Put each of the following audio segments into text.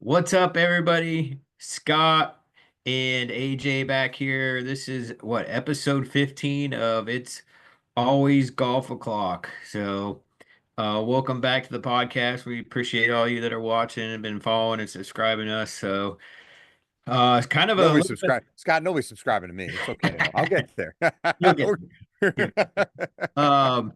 What's up, everybody? Scott and AJ back here. This is what episode 15 of It's Always Golf O'Clock. Welcome back to the podcast. We appreciate all you that are watching and been following and subscribing us. It's kind of a Nobody little bit. subscribe. Scott, nobody's subscribing to me. It's okay though. I'll get there. You'll get there. Um,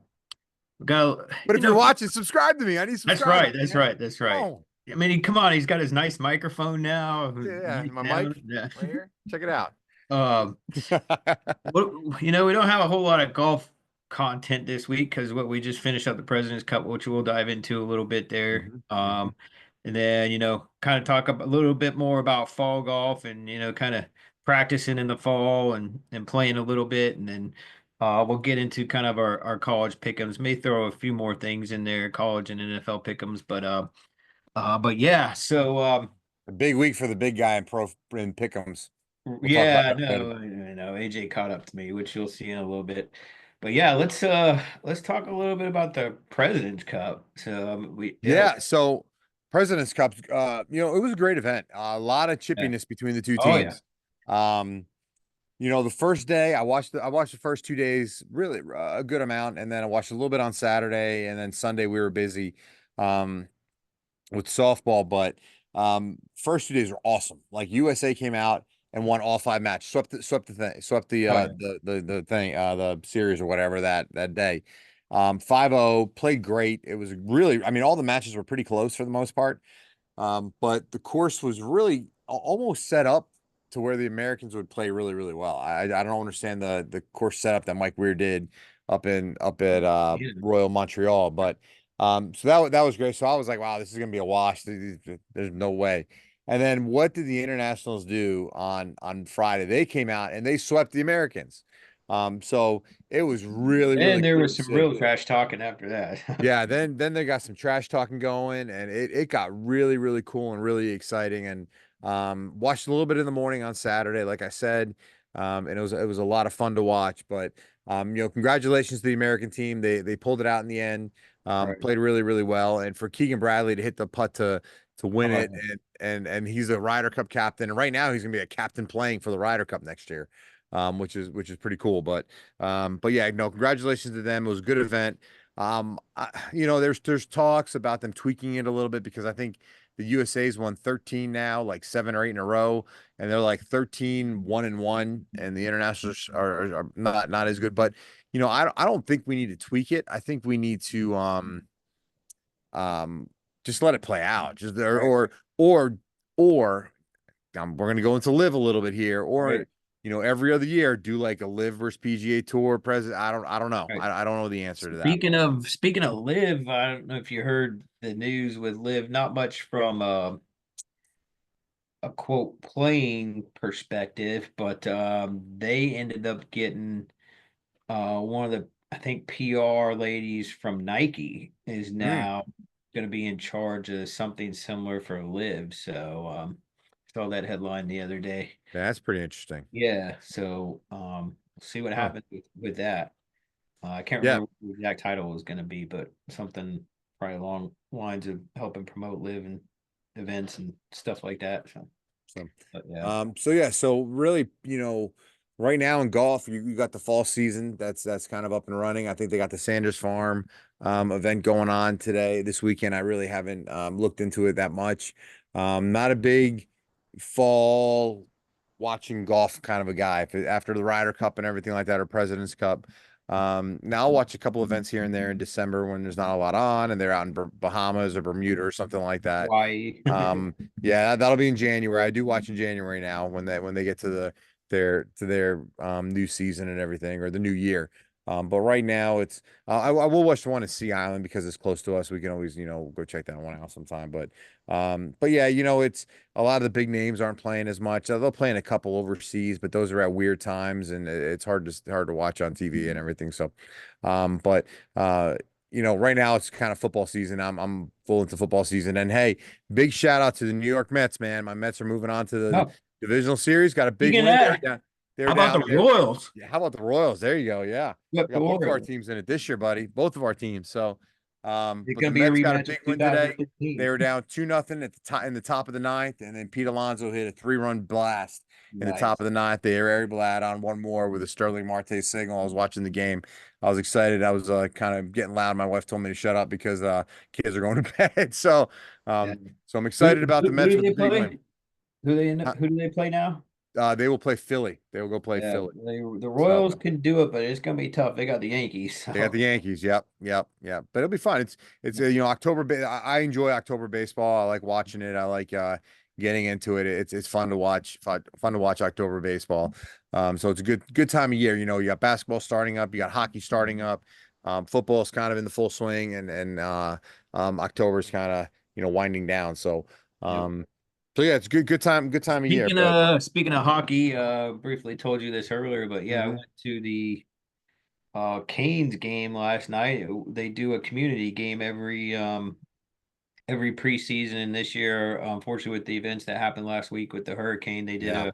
go. But You if you're know, watching, subscribe to me. I need that's subscribers, right. That's man. right. That's Come right. on. I mean, come on. He's got his nice microphone now. Yeah, Mic my down. mic Yeah. right here. Check it out. Um, we don't have a whole lot of golf content this week because what we just finished up the President's Cup, which we'll dive into a little bit there. Mhm. And then, kind of talk a little bit more about fall golf and, kind of practicing in the fall and playing a little bit. And then we'll get into kind of our college pick'ems. May throw a few more things in there, college and NFL pick'ems, but yeah, A big week for the big guy in pro in pick'ems. We'll talk about yeah, that later. no, I know. AJ caught up to me, which you'll see in a little bit. But yeah, let's talk a little bit about the President's Cup. Yeah, so President's Cup, it was a great event. A lot of Yeah. chippiness between the two Oh yeah. teams. Um, the first day I watched the first 2 days really a good amount, and then I watched a little bit on Saturday, and then Sunday we were busy um with softball. But first 2 days were awesome. Like USA came out and won all five matches, swept the Oh yeah. the thing the series or whatever that day. 5-0, played great. It was really, I mean, all the matches were pretty close for the most part. But the course was really almost set up to where the Americans would play really, really well. I don't understand the course setup that Mike Weir did up at Yeah. Royal Montreal, but so that was great. So I was like, wow, this is gonna be a wash. There's no way. And then what did the internationals do on Friday? They came out and they swept the Americans. So it was really, And really there cool was to some see. real trash talking after that. Yeah, then they got some trash talking going, and it got really, really cool and really exciting. And watched a little bit in the morning on Saturday, like I said. And it was a lot of fun to watch. But congratulations to the American team. They pulled it out in the end. Right. Played really, really well. And for Keegan Bradley to hit the putt to win Oh it, yeah. and he's a Ryder Cup captain. And right now he's gonna be a captain playing for the Ryder Cup next year. Which is pretty cool. But yeah, no, congratulations to them. It was a good event. There's talks about them tweaking it a little bit because I think the USA's won 13 now, like 7 or 8 in a row, and they're like 13, 1-1, and the internationals are not as good. But I don't think we need to tweak it. I think we need to um just let it play out. Just there Right. or we're gonna go into live a little bit here, or Right. every other year do like a live versus PGA Tour president. I don't know. Right. I don't know the answer to that. Speaking of Live, I don't know if you heard the news with Live. Not much from a quote playing perspective, but they ended up getting one of the I think PR ladies from Nike is Mm, now going to be in charge of something similar for Live. Saw that headline the other day. that's pretty interesting. Yeah, see what Huh. happens with that. I can't Yeah. remember what the exact title was going to be, but something probably along lines of helping promote Live and events and stuff like that. So, But yeah. so really, right now in golf, you got the fall season that's kind of up and running. I think they got the Sanders Farm event going on this weekend. I really haven't looked into it that much. Not a big fall watching golf kind of a guy. After the Ryder Cup and everything like that, or President's Cup. Now I'll watch a couple events here and there in December when there's not a lot on, and they're out in Bahamas or Bermuda or something like that. Hawaii. Yeah, that'll be in January. I do watch in January now when they get to their new season and everything, or the new year. But right now I will watch the one at Sea Island because it's close to us. We can always go check that one out sometime. But yeah, it's a lot of the big names aren't playing as much. They'll play in a couple overseas, but those are at weird times, and it's hard to watch on TV and everything. So, but right now it's kind of football season. I'm full into football season, and hey, big shout out to the New York Mets, man. My Mets are moving on to the Oh, divisional series. Got a big speaking of win. that, They're how about the down there. Royals? Yeah, how about the Royals? There you go. Yeah, Yep, we the got both of our Royals. teams in it this year, buddy. Both of our teams. So, It's But the gonna be a Mets got a rematch of big win today. They 2015. were down 2-0 at the top in the top of the ninth, and then Pete Alonso hit a 3-run blast in the top Nice. of the ninth. They were able to add on one more with a Sterling Marte signal. I was watching the game. I was excited. I was kind of getting loud. My wife told me to shut up because kids are going to bed. Yeah. So I'm Who, excited about the who Mets do with the they big win. play? Who do they play now? They will play Philly. They will go play Yeah, Philly. the So Royals can do it, but it's gonna be tough. They got the Yankees, they got the so Yankees. Yep, yep, yep. But it'll be fun. It's yeah, October. I enjoy October baseball. I like watching it. I like getting into it. It's fun to watch. Fun to watch October baseball. So it's a good time of year. You got basketball starting up. You got hockey starting up. Football's kind of in the full swing, and October's kind of winding down. yeah. Um, so yeah, it's a good time of year. But Speaking of hockey, briefly told you this earlier, but yeah, I mhm. went to the Canes game last night. They do a community game every preseason, and this year, unfortunately, with the events that happened last week with the hurricane, they did Yeah,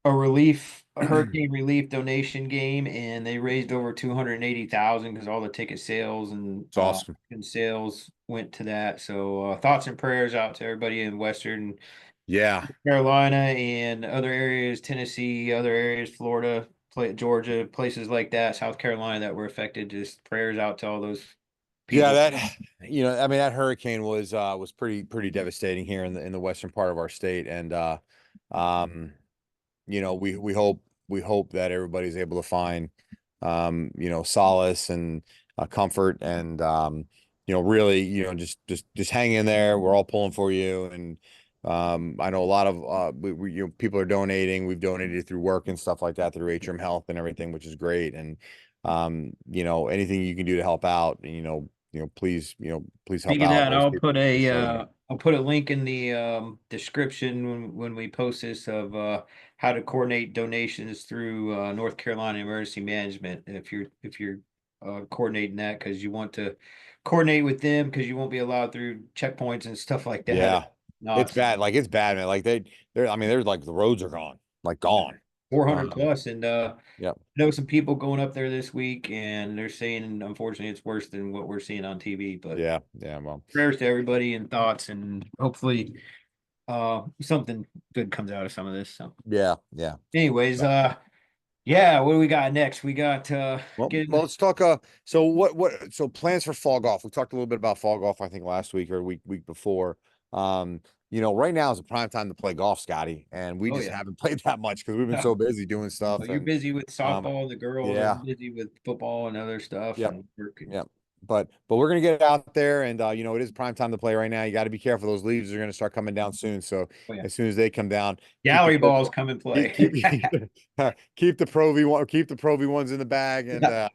a hurricane relief donation game, and they raised over 280,000 because all the ticket sales it's awesome. and sales went to that. So thoughts and prayers out to everybody in Western Yeah. Carolina and other areas, Tennessee, other areas, Florida, Georgia, places like that, South Carolina that were affected. Just prayers out to all those Yeah, people. I mean that hurricane was pretty devastating here in the western part of our state. And um we hope that everybody's able to find solace and comfort, and really, just hang in there. We're all pulling for you. And I know a lot of people are donating. We've donated through work and stuff like that, through Atrium Health and everything, which is great. And anything you can do to help out, please help Speaking of out that, those people that are struggling. I'll put a link in the description when we post this of how to coordinate donations through North Carolina Emergency Management. If you're coordinating that because you want to coordinate with them because you won't be allowed through checkpoints and stuff like that. Yeah. Not It's so bad. Like it's bad, man. Like I mean, there's like the roads are gone, like yeah, gone. 400 Um, plus, and yep. I know some people going up there this week, and they're saying unfortunately it's worse than what we're seeing on TV. But Yeah. Yeah. Well, prayers to everybody and thoughts, and hopefully something good comes out of some of this. So yeah. Yeah. anyways, yeah, what do we got next? We got Well, getting let's talk. So plans for fall golf. We talked a little bit about fall golf, I think last week or week before. Um, right now is a prime time to play golf, Scotty, and we oh just yeah. haven't played that much because we've been so busy doing Oh, stuff. you're And busy with um, softball and the girls. I'm yeah. busy with football and other stuff Yep. and working. Yep. But we're gonna get out there, and it is prime time to play right now. You got to be careful; those leaves are gonna start coming down soon. So Oh yeah. as soon as they come down, keep the Gallery pro balls come and keep play. keep keep the Pro V one, keep the Pro V ones in the bag. And Yeah.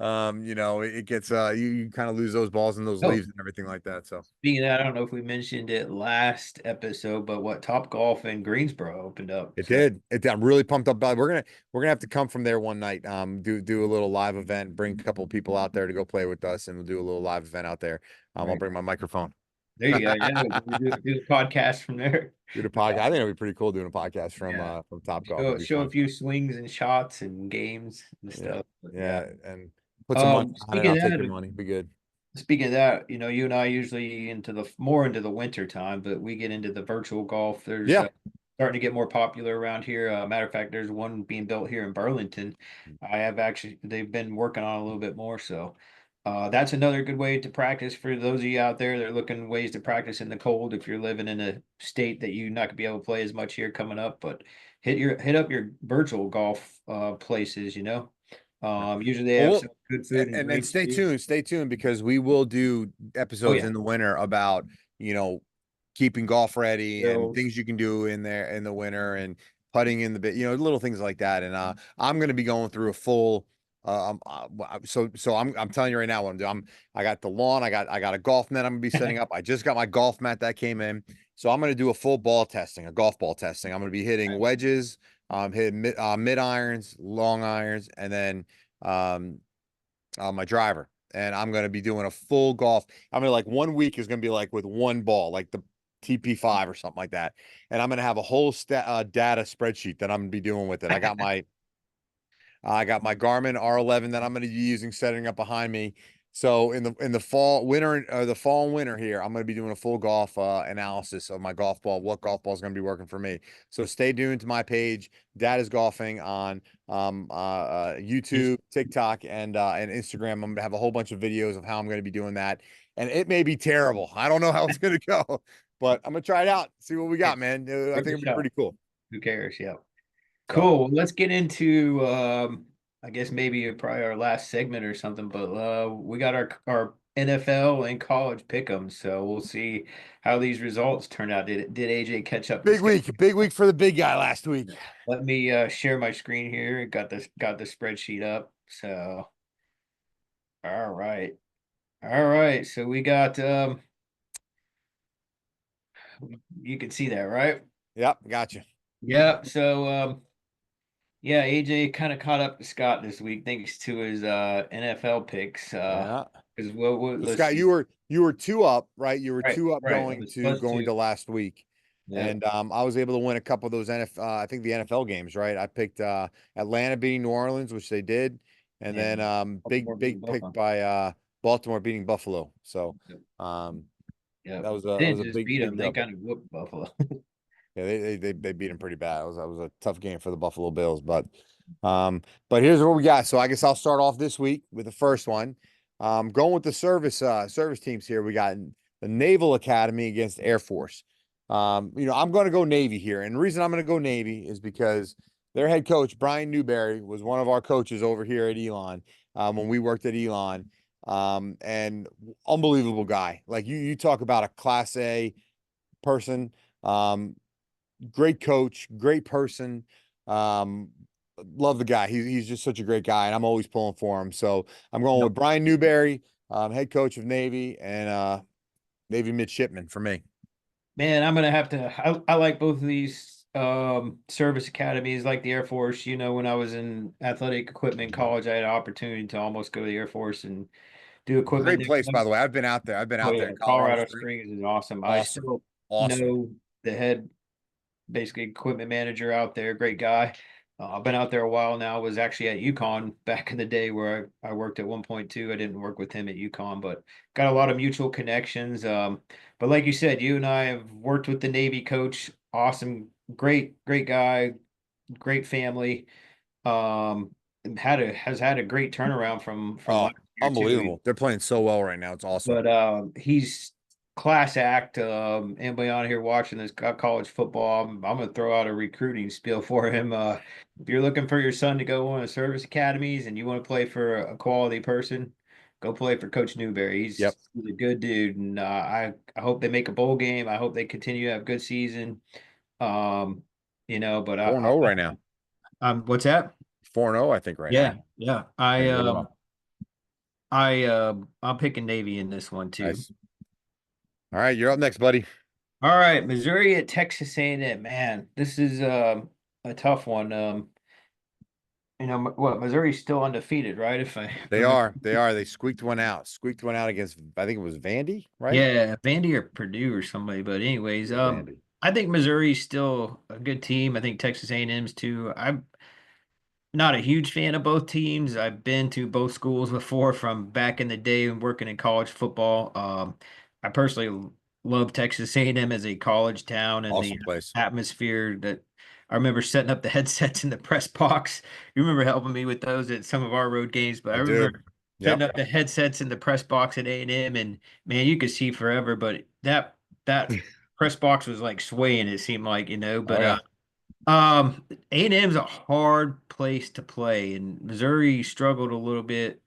it gets you kind of lose those balls and those Oh, leaves and everything like that. So speaking of that, I don't know if we mentioned it last episode, but what Top Golf in Greensboro opened up. it So did. I'm really pumped up about it. We're gonna have to come from there one night. Do a little live event, bring a couple of people out there to go play with us, and we'll do a little live event out there. I'll right bring my microphone. there you go. Yeah, we do the podcast from there. Do the podcast. I think it'd be pretty cool doing a podcast Yeah. from Top Golf. Show It'd be show a fun. few swings and shots and games and Yeah, stuff. But yeah. yeah, and put some money on it. Speaking I'll of take your that, money. Be good. you and I usually into the more into the winter time, but we get into the virtual golf. There's Yeah. starting to get more popular around here. Matter of fact, there's one being built here in Burlington. They've been working on it a little bit more. So that's another good way to practice for those of you out there. They're looking ways to practice in the cold if you're living in a state that you're not gonna be able to play as much here coming up, but hit up your virtual golf places, Usually they have some good food and And drinks too. stay tuned because we will do Oh episodes yeah. in the winter about, you know, keeping golf ready and Bills. things you can do in there in the winter, and putting in the bit, little things like that. And I'm going to be going through a full I'm telling you right now what I'm doing. I got the lawn, I got a golf net I'm gonna be setting up. I just got my golf mat that came in. So I'm gonna do a full ball testing, a golf ball testing. I'm gonna be hitting wedges, hitting mid irons, long irons, and then um my driver. And I'm gonna be doing a full golf. I mean, like 1 week is gonna be like with one ball, like the TP5 or something like that. And I'm gonna have a whole data spreadsheet that I'm gonna be doing with it. I got my Garmin R11 that I'm going to be using setting up behind me. So in the fall, winter, the fall and winter here, I'm going to be doing a full golf analysis of my golf ball, what golf ball is going to be working for me. So stay tuned to my page. Dad is golfing on Just YouTube, TikTok, and Instagram. I'm going to have a whole bunch of videos of how I'm going to be doing that, and it may be terrible. I don't know how it's going to go, but I'm going to try it out, see what we yeah, got, man. I worth think a it'll be shot. pretty cool. Who cares? Yeah. So Cool. Well, let's get into I guess maybe probably our last segment or something, but we got our NFL and college pick'ems, so we'll see how these results turn out. Did AJ catch up to Scott? big week for the big guy last week. Let me share my screen here. Got the spreadsheet up. So all right. All right. So we got you can see that, right? Yep, gotcha. Yeah. So yeah, AJ kind of caught up to Scott this week thanks to his NFL picks. Yeah. Because So let's Scott, see. you were two up, right? You were Right, two up right. I was plus going two. to last week. Yep. And I was able to win a couple of those I think the NFL games, right? I picked Atlanta beating New Orleans, which they did, and then And Baltimore beating big pick Buffalo. by Baltimore beating Buffalo. So Yep. um Yep. that They was didn't a just beat big them, they W. kind of whooped Buffalo. Yeah, they beat him pretty bad. That was a tough game for the Buffalo Bills, but here's what we got. So I guess I'll start off this week with the first one. Going with the service teams here. We got the Naval Academy against Air Force. I'm going to go Navy here, and the reason I'm going to go Navy is because their head coach Brian Newberry was one of our coaches over here at Elon when we worked at Elon, and unbelievable guy. Like you talk about a Class A person. Um, Great coach, great person. Um, love the guy. He's just such a great guy, and I'm always pulling for him. So I'm going Yep. with Brian Newberry, head coach of Navy, and Navy midshipman for me. Man, I'm gonna have to I like both of these service academies like the Air Force. When I was in athletic equipment in college, I had an opportunity to almost go to the Air Force and do equipment Great there. place, by the way. I've been out there. I've been Oh out there yeah, in Colorado Colorado Springs. Springs is awesome. I Awesome, still awesome. know the head basically equipment manager out there, great guy. I've been out there a while now. Was actually at UConn back in the day where I worked at 1.2. I didn't work with him at UConn, but got a lot of mutual connections. But like you said, you and I have worked with the Navy coach. Awesome, great guy, great family. Has had a great turnaround from Oh, last year too. unbelievable. They're playing so well right now. It's awesome. But he's class act. Anybody on here watching this college football, I'm gonna throw out a recruiting spiel for him. If you're looking for your son to go on a service academies and you want to play for a quality person, go play for Coach Newberry. Yep. He's a good dude, and I hope they make a bowl game. I hope they continue to have good season. Um, but 4-0 right now. what's that? 4-0, I think, right now. Yeah, yeah. Playing really well. I'm picking Navy in this one too. Nice. All right, you're up next, buddy. All right, Missouri at Texas A&M. Man, this is a tough one. Missouri's still undefeated, right? If I They remember. are. They are. They squeaked one out. Squeaked one out against, I think it was Vandy, right? Yeah, Vandy or Purdue or somebody. But anyways, Vandy. I think Missouri's still a good team. I think Texas A&M's too. I'm not a huge fan of both teams. I've been to both schools before from back in the day and working in college football. I personally love Texas A&M as a college town and the Awesome place. atmosphere that I remember setting up the headsets in the press box. You remember helping me with those at some of our road games, but I I do. remember setting Yep. up the headsets in the press box at A&M, and man, you could see forever, but that press box was like swaying, it seemed like, Oh but yeah. A&M's a hard place to play, and Missouri struggled a little bit.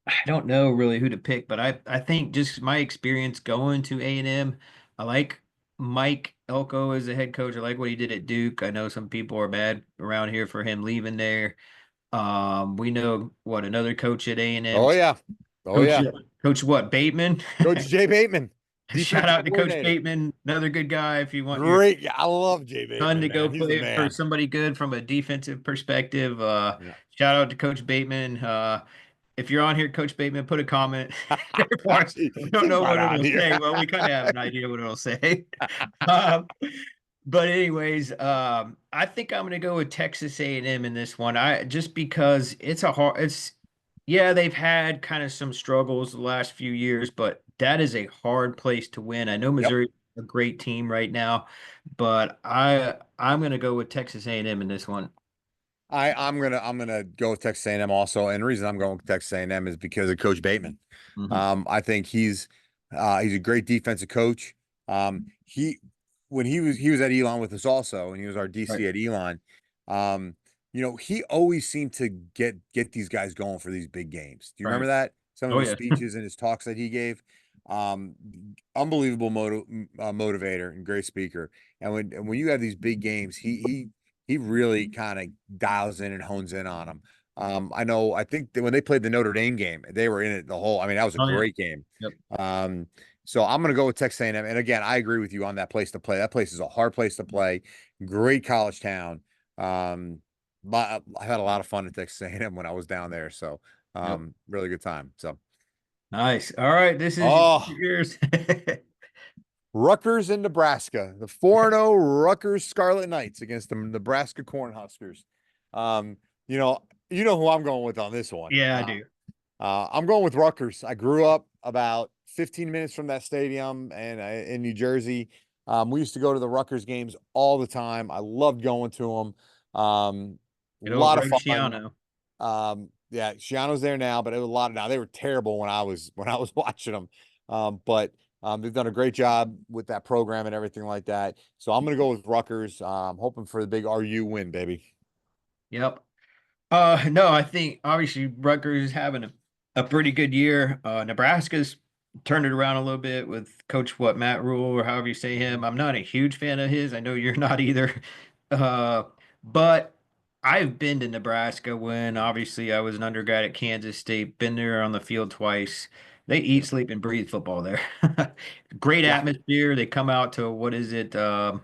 I don't know really who to pick, but I think just my experience going to A&M, I like Mike Elko as a head coach. I like what he did at Duke. I know some people are mad around here for him leaving there. We know what another coach at A&M, Oh yeah. Oh coach yeah. coach what Bateman. Coach Jay Bateman, Shout defensive out to Coach coordinator. Bateman, another good guy. If you want your Great. Yeah, I love Jay ton to Bateman, go man. He's the play for man. somebody good from a defensive perspective. Yeah. Shout out to Coach Bateman. If you're on here, Coach Bateman, put a comment there for us. We don't He's know not what on it'll here. say. Well, we kind of have an idea what it'll say. Um, but anyways, I think I'm going to go with Texas A&M in this one. I just because it's a hard. Yeah, they've had kind of some struggles the last few years, but that is a hard place to win. I know Yep. Missouri's a great team right now, but I'm going to go with Texas A&M in this one. I'm gonna go with Texas A&M also, and the reason I'm going with Texas A&M is because of Coach Bateman. Hmm. I think he's a great defensive coach. He when he was at Elon with us also, and he was our Right. DC at Elon. Um, he always seemed to get these guys going for these big games. Do you remember Right. that? Some of Oh his yeah. speeches and his talks that he gave. Um, Unbelievable motivator and great speaker. And when you have these big games, he really kind of dials in and hones in on them. I think that when they played the Notre Dame game, they were in it the whole. I mean, that was a Oh yeah. great game. Yep. Um, so I'm going to go with Texas A&M. And again, I agree with you on that place to play. That place is a hard place to play. Great college town. But I had a lot of fun at Texas A&M when I was down there. So Yep. really good time. So Nice. All right, this is oh, yours. Rutgers and Nebraska, the 4-0 Rutgers Scarlet Knights against the Nebraska Cornhuskers. Um, you know, you know who I'm going with on this one. Yeah, I do. I'm going with Rutgers. I grew up about 15 minutes from that stadium and in New Jersey. We used to go to the Rutgers games all the time. I loved going to them. A Good old lot of Greg fun. Schiano. Yeah, Shiano's there now, but it was a lot of now. They were terrible when I was watching them. But they've done a great job with that program and everything like that. So I'm gonna go with Rutgers. Hoping for the big RU win, baby. Yep. No, I think obviously Rutgers is having a pretty good year. Nebraska's turned it around a little bit with Coach Matt Rule or however you say him. I'm not a huge fan of his. I know you're not either. Uh, but I've been to Nebraska when obviously I was an undergrad at Kansas State, been there on the field twice. They eat, sleep, and breathe football there. Great Yeah. atmosphere. They come out to what is it? I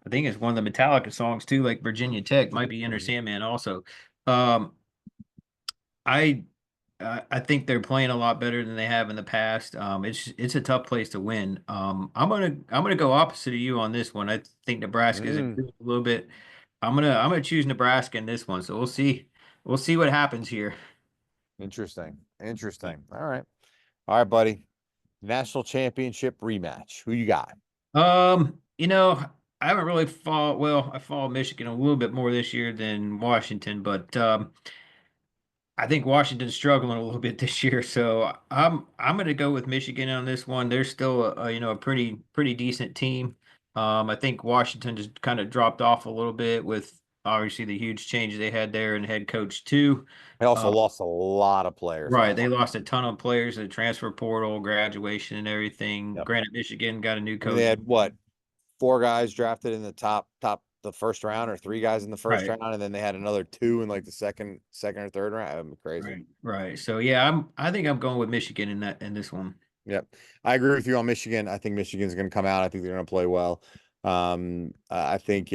think it's one of the Metallica songs too, like Virginia Tech, might be Enter Mhm. Sandman also. Um, I I think they're playing a lot better than they have in the past. It's a tough place to win. I'm gonna go opposite of you on this one. I think Nebraska is a Mm, little bit. I'm gonna choose Nebraska in this one. So we'll see. We'll see what happens here. interesting. Interesting. All right, buddy. National championship rematch. Who you got? I haven't really followed. Well, I followed Michigan a little bit more this year than Washington, but I think Washington's struggling a little bit this year, so I'm going to go with Michigan on this one. They're still a pretty decent team. I think Washington just kind of dropped off a little bit with obviously the huge changes they had there in head coach too. They also Uh, lost a lot of players right, off. they lost a ton of players, the transfer portal, graduation, and everything. Yep. Granted, Michigan got a new I mean, they coach. had what, four guys drafted in the top the first round, or three guys in the first Right, round, and then they had another two in like the second or third round. Crazy. right. So yeah, I think I'm going with Michigan in this one. Yep. I agree with you on Michigan. I think Michigan's going to come out. I think they're going to play well. I think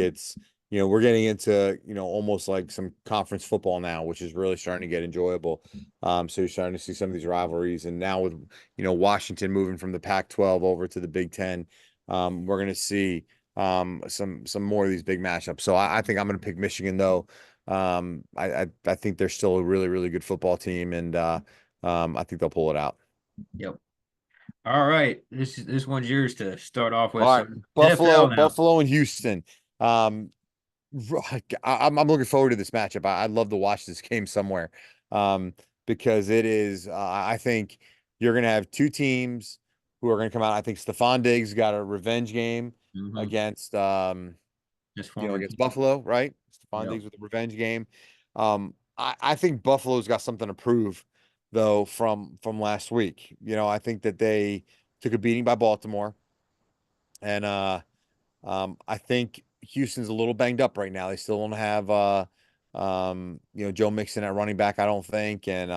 we're getting into, almost like some conference football now, which is really starting to get enjoyable. So you're starting to see some of these rivalries. And now with, Washington moving from the Pac-12 over to the Big Ten, we're going to see some more of these big matchups. So I think I'm going to pick Michigan though. I think they're still a really, really good football team, and I think they'll pull it out. Yep. All right, this one's yours to start off with. All So right, NFL now. Buffalo and Houston. Um, I'm looking forward to this matchup. I'd love to watch this game somewhere, um, because it is. I think you're going to have two teams who are going to come out. I think Stephon Diggs got a revenge game Hmm. against Just former against team. Buffalo, right? Stephon Yep. Diggs with a revenge game. I think Buffalo's got something to prove though from last week. I think that they took a beating by Baltimore, and I think Houston's a little banged up right now. They still don't have Joe Mixon at running back, I don't think. And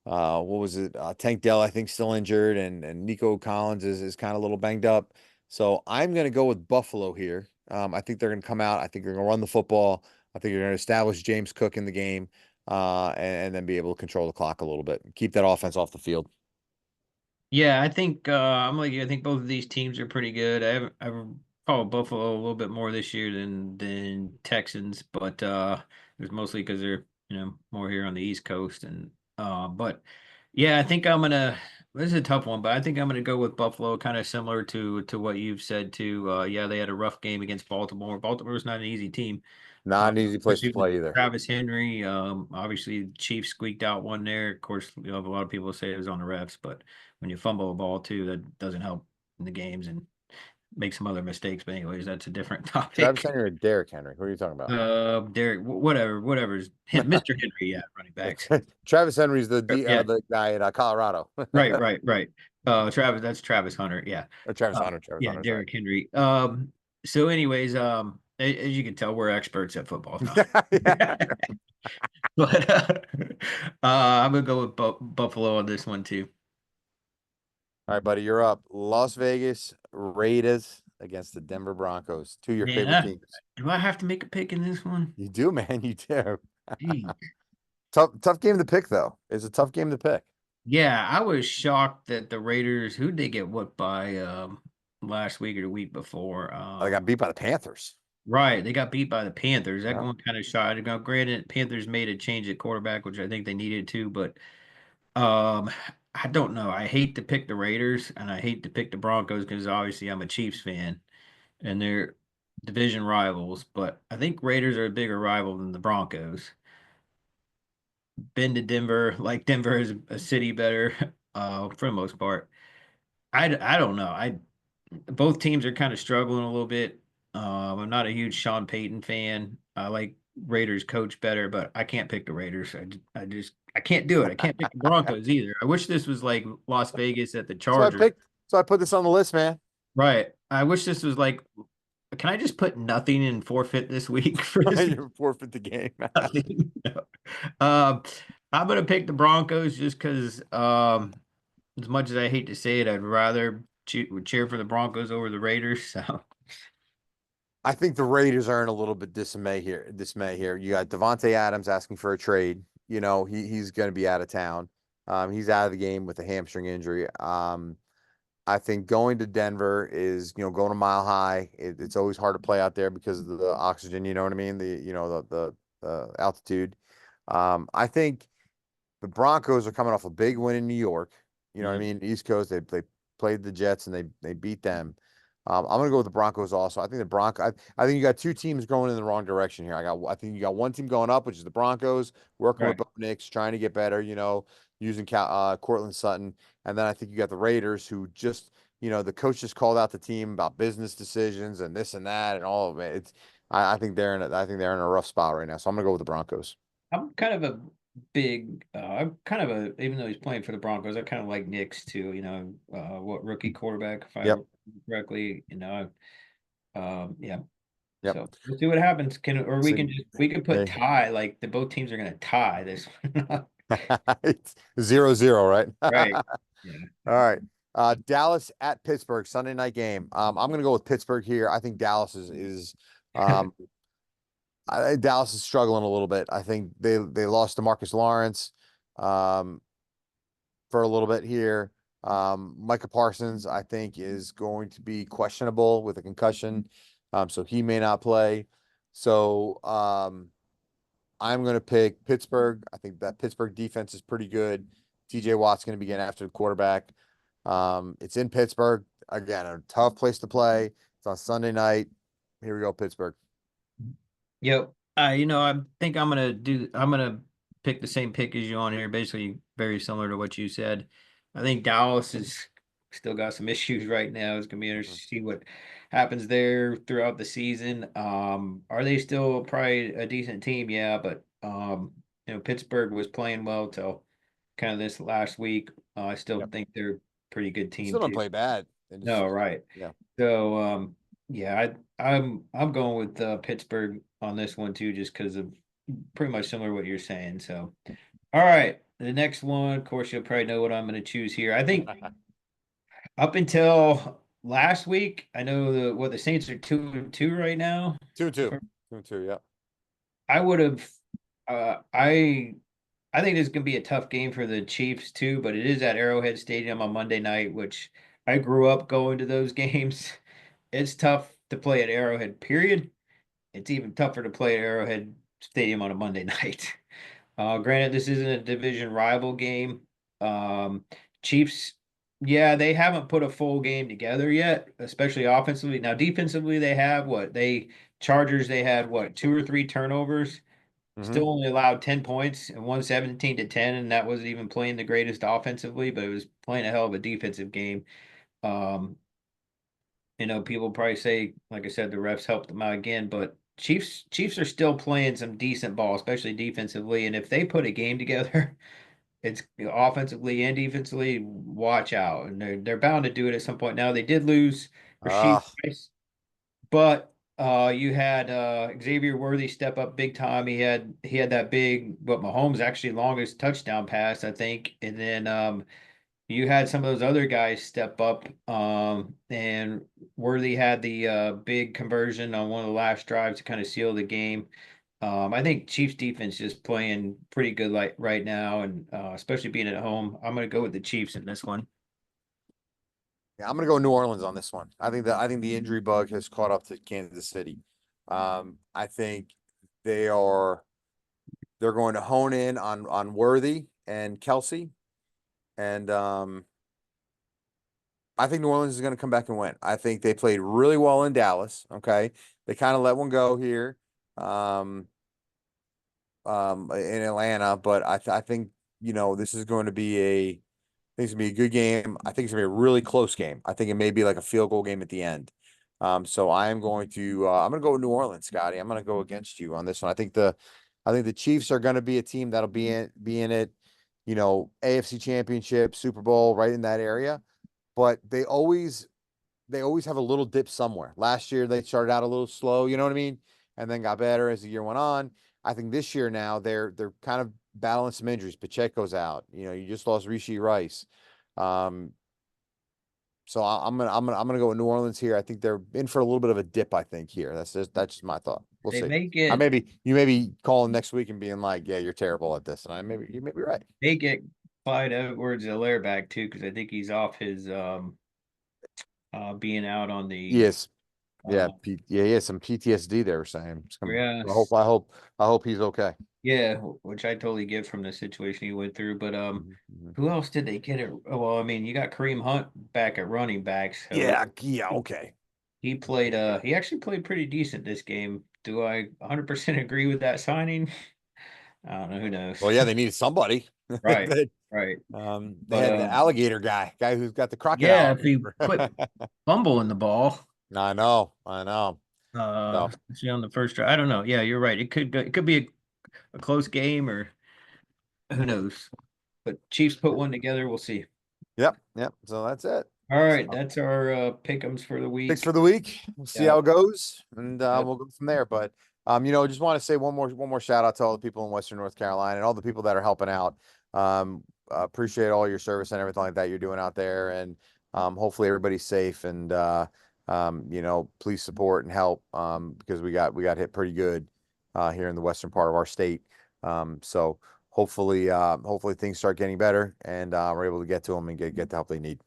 what was it? Tank Dell, I think, still injured, and Nico Collins is kind of a little banged up. So I'm gonna go with Buffalo here. I think they're gonna come out. I think they're gonna run the football. I think they're gonna establish James Cook in the game, and then be able to control the clock a little bit. Keep that offense off the field. Yeah, I think I'm like you. I think both of these teams are pretty good. I've followed Buffalo a little bit more this year than Texans, but it's mostly because they're more here on the East Coast, and But yeah, I think I'm gonna. This is a tough one, but I think I'm gonna go with Buffalo, kind of similar to what you've said too. Yeah, they had a rough game against Baltimore. Baltimore's not an easy team, Not an easy place to especially with play either. Travis Henry. Obviously, the Chiefs squeaked out one there. Of course, a lot of people say it was on the refs, but when you fumble a ball too, that doesn't help in the games and make some other mistakes. But anyways, that's a different Travis topic. Henry or Derrick Henry? Who are you talking about? Derek, whatever's Mr. Henry, yeah, running backs. Travis Henry's Yeah, the guy in Colorado. right. Travis, that's Travis Hunter. Yeah. Or Travis Yeah, Hunter, sorry. Derrick Henry. So anyways, as you can tell, we're experts at football. No. Yeah. But I'm gonna go with Buffalo on this one too. All right, buddy, you're up. Las Vegas Raiders against the Denver Broncos. Two of your Man, favorite teams. do I have to make a pick in this one? You do, man. You do. Gee. Tough game to pick, though. It's a tough game to pick. Yeah, I was shocked that the Raiders, who'd they get whooped by last week or the week before? I got beat by the Panthers. Right, they got beat by the Panthers. That Yeah. one kind of shot. Now, granted, Panthers made a change at quarterback, which I think they needed to, but um, I don't know. I hate to pick the Raiders and I hate to pick the Broncos because obviously I'm a Chiefs fan and they're division rivals, but I think Raiders are a bigger rival than the Broncos. Been to Denver, like Denver is a city better, for the most part. I don't know. I Both teams are kind of struggling a little bit. I'm not a huge Sean Payton fan. I like Raiders coach better, but I can't pick the Raiders. I can't do it. I can't pick the Broncos either. I wish this was like Las Vegas at the So I Chargers. picked. So I put this on the list, man. Right. I wish this was like, can I just put nothing and forfeit this week for this? You forfeit the game. Nothing. No. Um, I'm gonna pick the Broncos just because as much as I hate to say it, I'd rather cheer for the Broncos over the Raiders. So I think the Raiders are in a little bit dismay here. Dismay here. You got Devontae Adams asking for a trade. You know, he's going to be out of town. He's out of the game with a hamstring injury. I think going to Denver is, going a mile high. It's always hard to play out there because of the oxygen. You know what I mean? The altitude. I think the Broncos are coming off a big win in New York. You know what I yeah, mean? East Coast, they played the Jets and they beat them. I'm gonna go with the Broncos also. I think the I think you got two teams going in the wrong direction here. I think you got one team going up, which is the Broncos, working with right. Bo Nix, trying to get better, using Cortland Sutton. And then I think you got the Raiders who just, the coach just called out the team about business decisions and this and that and all of it. I think I think they're in a rough spot right now. So I'm gonna go with the Broncos. I'm kind of a I'm kind of a, even though he's playing for the Broncos, I kind of like Knicks too. What rookie quarterback, if I Yep. remember correctly. Yeah. Yep. So we'll see what happens. So, We can put yeah. tie, like the both teams are gonna tie this one. It's 0-0, right? Right. Yeah. All right. Dallas at Pittsburgh, Sunday night game. I'm gonna go with Pittsburgh here. I think um Dallas is struggling a little bit. I think they lost to Marcus Lawrence um for a little bit here. Micah Parsons, I think, is going to be questionable with a concussion. So he may not play. So I'm going to pick Pittsburgh. I think that Pittsburgh defense is pretty good. TJ Watt's going to be getting after the quarterback. It's in Pittsburgh. Again, a tough place to play. It's on Sunday night. Here we go, Pittsburgh. Yep. I think I'm gonna pick the same pick as you on here, basically very similar to what you said. I think Dallas is still got some issues right now. It's gonna be interesting to see what happens there throughout the season. Are they still probably a decent team? Yeah, but Pittsburgh was playing well till kind of this last week. I still Yep. think they're a pretty good They team still don't too. play bad. No, right. Yeah. So yeah, I'm going with Pittsburgh on this one too, just because of pretty much similar to what you're saying. So all right, the next one, of course, you'll probably know what I'm going to choose here. I think up until last week, I know the Saints are 2-2 right now. Two and If two. 2-2, yeah. I would have, I think this is going to be a tough game for the Chiefs too, but it is at Arrowhead Stadium on Monday night, which I grew up going to those games. It's tough to play at Arrowhead, period. It's even tougher to play at Arrowhead Stadium on a Monday night. Granted, this isn't a division rival game. Um, Chiefs, yeah, they haven't put a full game together yet, especially offensively. Now, defensively, they have what they Chargers. They had what, two or three turnovers. Hmm. Still only allowed 10 points and won 17-10, and that wasn't even playing the greatest offensively, but it was playing a hell of a defensive game. Um, people probably say, like I said, the refs helped them out again, but Chiefs are still playing some decent ball, especially defensively. And if they put a game together, it's offensively and defensively, watch out. And they're bound to do it at some point. Now they did lose Rasheed Ah, Rice, but you had Xavier Worthy step up big time. He had that big, what Mahomes actually longest touchdown pass, I think. And then you had some of those other guys step up, and Worthy had the big conversion on one of the last drives to kind of seal the game. I think Chiefs defense is playing pretty good like right now, and especially being at home. I'm going to go with the Chiefs in this one. yeah, I'm gonna go New Orleans on this one. I think the injury bug has caught up to Kansas City. I think they are they're going to hone in on Worthy and Kelsey, and I think New Orleans is going to come back and win. I think they played really well in Dallas. Okay, they kind of let one go here, um, in Atlanta, but I think this is going to be think it's gonna be a good game. I think it's gonna be a really close game. I think it may be like a field goal game at the end. So I'm gonna go with New Orleans, Scotty. I'm gonna go against you on this one. I think the Chiefs are gonna be a team that'll be in it, AFC Championship, Super Bowl, right in that area. But they always have a little dip somewhere. Last year they started out a little slow, you know what I mean, and then got better as the year went on. I think this year now they're kind of battling some injuries. Pacheco's out. You just lost Rishi Rice. Um, so I'm gonna go with New Orleans here. I think they're in for a little bit of a dip. I think here. That's just my thought. We'll They see. may I get maybe you may be calling next week and being like, yeah, you're terrible at this, and you may be right. they get Clyde Edwards-Helaire back too, because I think he's off his being out on the Yes, yeah, uh yeah, he has some PTSD. They were saying. I hope yes. I hope he's okay. Yeah, which I totally get from the situation he went through. But Mhm, mhm. who else did they get it? Well, I mean, you got Kareem Hunt back at running back, so Yeah, yeah, okay. he played he actually played pretty decent this game. Do I 100% agree with that signing? I don't know, who knows. Well, yeah, they needed somebody. Right, They, right. they But had the alligator guy who's got the yeah, crocodile. if he quit fumbling the ball, I know, I know. So, especially on the first drive, I don't know. Yeah, you're right. It could be a close game, or who knows. But Chiefs put one together. We'll see. yep, yep. So that's it. All right, So, that's our pick'ems for the picks week. for the week. We'll see Yeah. how it goes, and Yep. we'll go from there. But just want to say one more shout out to all the people in Western North Carolina and all the people that are helping out. Appreciate all your service and everything like that you're doing out there, and hopefully everybody's safe. And please support and help because we got hit pretty good here in the western part of our state. So hopefully things start getting better and we're able to get to them and get the help they need.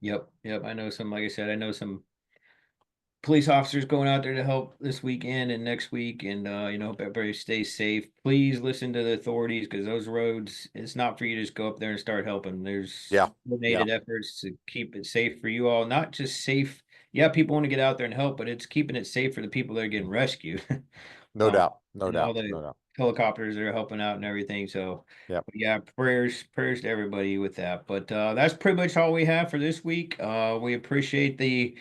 Yep. Yep. I know some, like I said, I know some police officers going out there to help this weekend and next week. And, hope everybody stays safe. Please listen to the authorities, because those roads, it's not for you to just go up there and start helping. There's Yeah, yeah, coordinated efforts to keep it safe for you all, not just safe. Yeah, people want to get out there and help, but it's keeping it safe for the people that are getting rescued. no uh, doubt, no and all doubt, the no doubt. helicopters that are helping out and everything. So, Yep. yeah, prayers to everybody with that. But that's pretty much all we have for this week. We appreciate the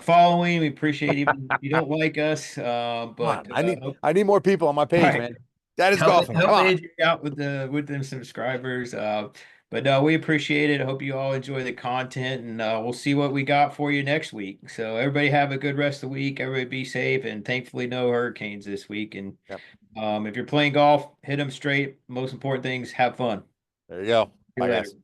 following. We appreciate, even if you don't like us, Come but on, I need hope, I need more people on my page, right, man. That is help golfing. Come help on. AJ out with them subscribers. But no, we appreciate it. I hope you all enjoy the content, and we'll see what we got for you next week. So everybody have a good rest of the week. Everybody be safe, and thankfully no hurricanes this week. And Yep. if you're playing golf, hit them straight. Most important things, have fun. There you go. See you Bye, later. guys.